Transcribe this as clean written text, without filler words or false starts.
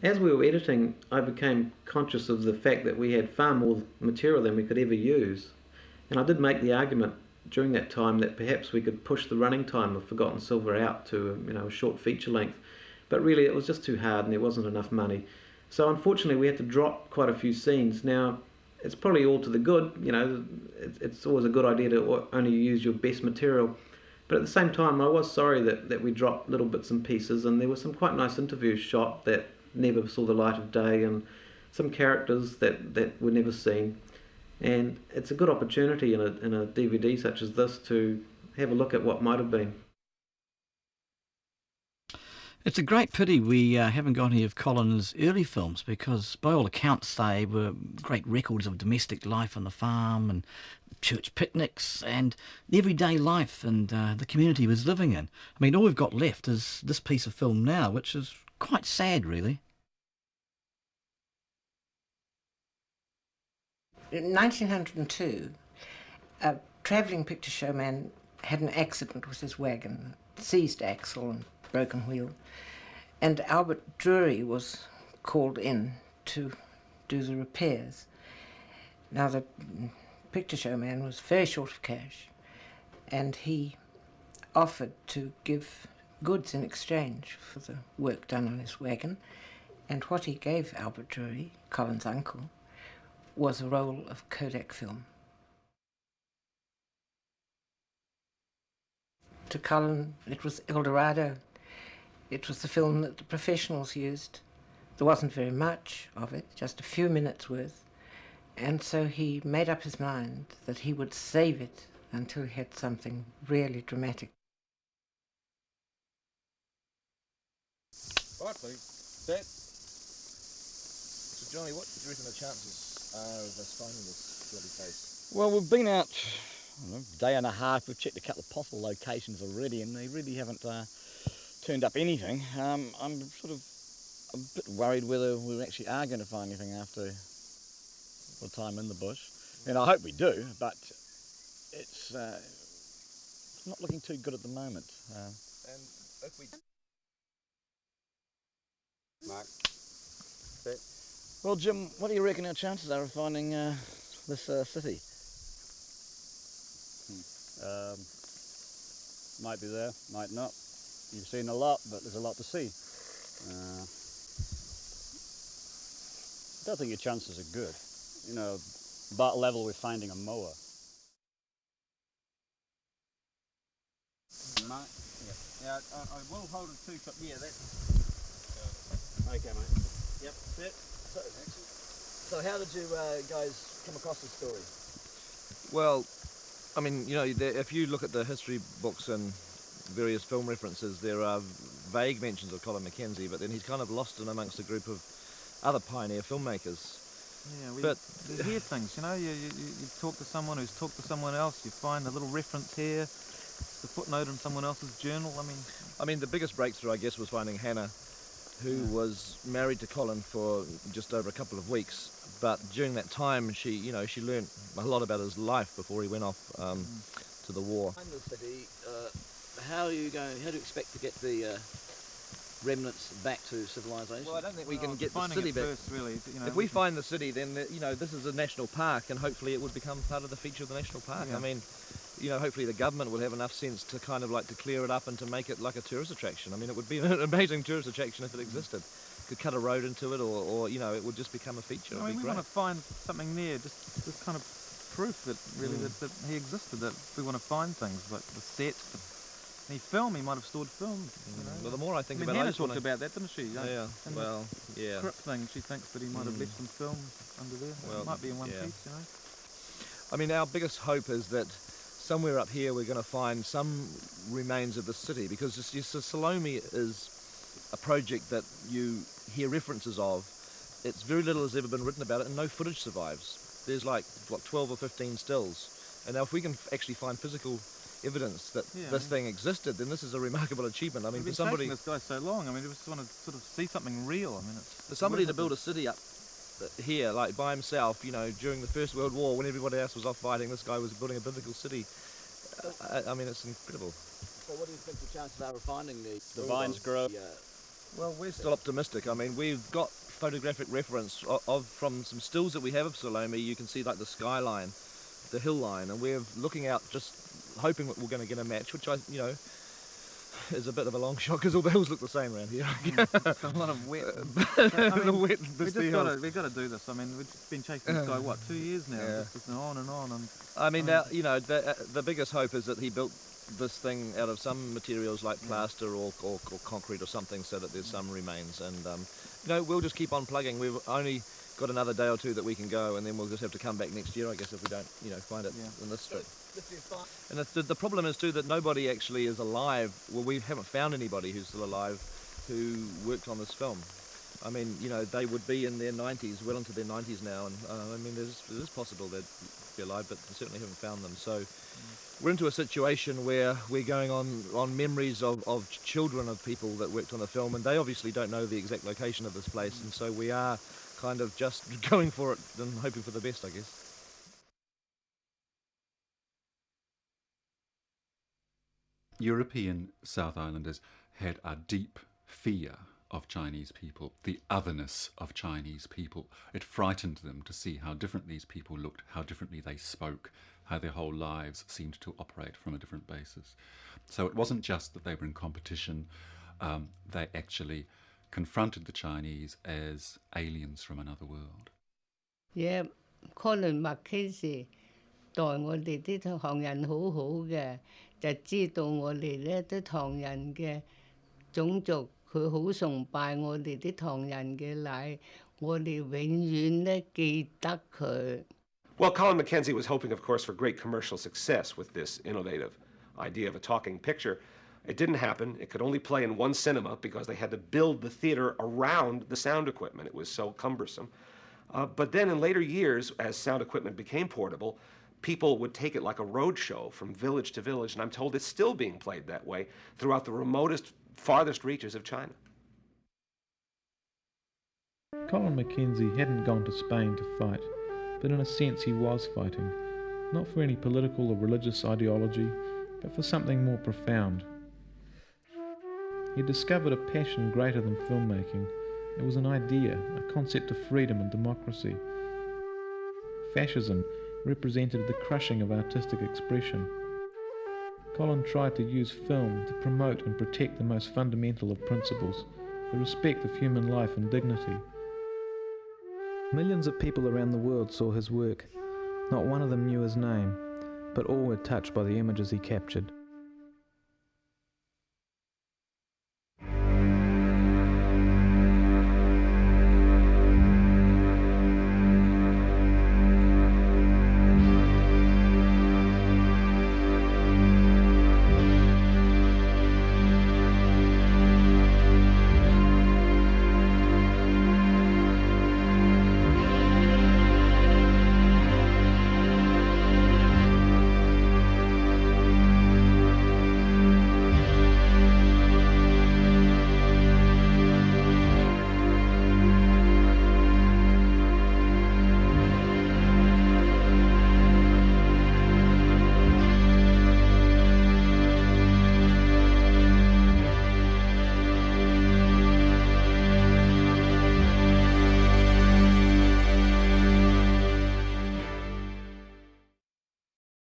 As we were editing, I became conscious of the fact that we had far more material than we could ever use. And I did make the argument during that time that perhaps we could push the running time of Forgotten Silver out to a short feature length. But really it was just too hard and there wasn't enough money. So unfortunately we had to drop quite a few scenes. Now, it's probably all to the good, it's always a good idea to only use your best material. But at the same time, I was sorry that we dropped little bits and pieces, and there were some quite nice interviews shot that never saw the light of day, and some characters that were never seen. And it's a good opportunity in a DVD such as this to have a look at what might have been. It's a great pity we haven't got any of Colin's early films, because by all accounts they were great records of domestic life on the farm and church picnics and the everyday life and the community he was living in. I mean, all we've got left is this piece of film now, which is quite sad, really. In 1902, a travelling picture showman had an accident with his wagon, seized axle and broken wheel, and Albert Drury was called in to do the repairs. Now the picture showman was very short of cash, and he offered to give goods in exchange for the work done on his wagon, and what he gave Albert Drury, Colin's uncle, was a roll of Kodak film. To Colin, it was El Dorado. It was the film that the professionals used. There wasn't very much of it, just a few minutes worth, and so he made up his mind that he would save it until he had something really dramatic. Right, please. Set. So, Johnny, what do you reckon the chances are of us finding this bloody case? Well, we've been out a day and a half. We've checked a couple of possible locations already, and they really haven't turned up anything. I'm sort of a bit worried whether we actually are going to find anything after the time in the bush. And I hope we do, but it's not looking too good at the moment. And if we... Mark. Set. Well, Jim, what do you reckon our chances are of finding this city? Might be there, might not. You've seen a lot, but there's a lot to see. I don't think your chances are good. You know, about level with finding a mower. Mark. Yeah, I will hold it too. Yeah, that's... Okay, mate. Yep, set. So how did you guys come across this story? Well, I mean, if you look at the history books and various film references, there are vague mentions of Colin Mackenzie, but then he's kind of lost in amongst a group of other pioneer filmmakers. Yeah, we hear things, you talk to someone who's talked to someone else, you find a little reference here, the footnote in someone else's journal. I mean, the biggest breakthrough, I guess, was finding Hannah, who was married to Colin for just over a couple of weeks. But during that time, she learned a lot about his life before he went off to the war. In the city, how do you expect to get the remnants back to civilization? Well, I don't think we can get the Finding city it back. first, really. If we find the city, then this is a national park, and hopefully it would become part of the feature of the national park. Yeah. I mean, hopefully the government will have enough sense to kind of like to clear it up and to make it like a tourist attraction. I mean, it would be an amazing tourist attraction if it existed. Could cut a road into it, or it would just become a feature. I mean, we great. want to find something there, just kind of proof that really that he existed. That we want to find things like the sets. He might have stored film. Well, the more I think about it, Hannah talked about that, didn't she? Yeah. And Well, the yeah. Crypt thing. She thinks that he might have left some film under there. Well, It might be in one yeah. piece, I mean, our biggest hope is that somewhere up here we're going to find some remains of the city, because Salome is a project that you hear references of. It's very little has ever been written about it, and no footage survives. There's like 12 or 15 stills, and now if we can actually find physical evidence that this thing existed, then this is a remarkable achievement. I mean, for somebody, this guy so long. I mean, we just want to sort of see something real. I mean, for somebody to build a city up here, like by himself, during the First World War, when everybody else was off fighting, this guy was building a biblical city. I mean, it's incredible. So what do you think the chances are of finding the vines grow. Well, we're still optimistic. I mean, we've got photographic reference from some stills that we have of Salome. You can see like the skyline, the hill line, and we're looking out just hoping that we're going to get a match, which is a bit of a long shot because all the hills look the same around here. It's a lot of wet. We've got to do this. I mean, we've been chasing this guy, what, 2 years now? Yeah. Just on and on. And I mean, now, the biggest hope is that he built this thing out of some materials like plaster or concrete or something, so that there's some remains. And we'll just keep on plugging. We've only got another day or two that we can go, and then we'll just have to come back next year, I guess, if we don't find it in this strip. And the problem is too that nobody actually is alive. Well, we haven't found anybody who's still alive who worked on this film. I mean, they would be in their 90s, well into their 90s now, and I mean, it is possible they'd be alive, but we certainly haven't found them. So we're into a situation where we're going on memories of children of people that worked on the film, and they obviously don't know the exact location of this place, and so we are kind of just going for it and hoping for the best, I guess. European South Islanders had a deep fear of Chinese people, the otherness of Chinese people. It frightened them to see how different these people looked, how differently they spoke, how their whole lives seemed to operate from a different basis. So it wasn't just that they were in competition, they actually confronted the Chinese as aliens from another world. Yeah, Colin Mackenzie 待我哋啲唐人好好嘅，就知道我哋咧啲唐人嘅種族，佢好崇拜我哋啲唐人嘅禮，我哋永遠咧記得佢。Well, Colin Mackenzie was hoping, of course, for great commercial success with this innovative idea of a talking picture. It didn't happen. It could only play in one cinema because they had to build the theater around the sound equipment. It was so cumbersome. But then in later years, as sound equipment became portable, people would take it like a road show from village to village, and I'm told it's still being played that way throughout the remotest, farthest reaches of China. Colin Mackenzie hadn't gone to Spain to fight, but in a sense he was fighting, not for any political or religious ideology, but for something more profound. He discovered a passion greater than filmmaking. It was an idea, a concept of freedom and democracy. Fascism represented the crushing of artistic expression. Colin tried to use film to promote and protect the most fundamental of principles, the respect of human life and dignity. Millions of people around the world saw his work. Not one of them knew his name, but all were touched by the images he captured.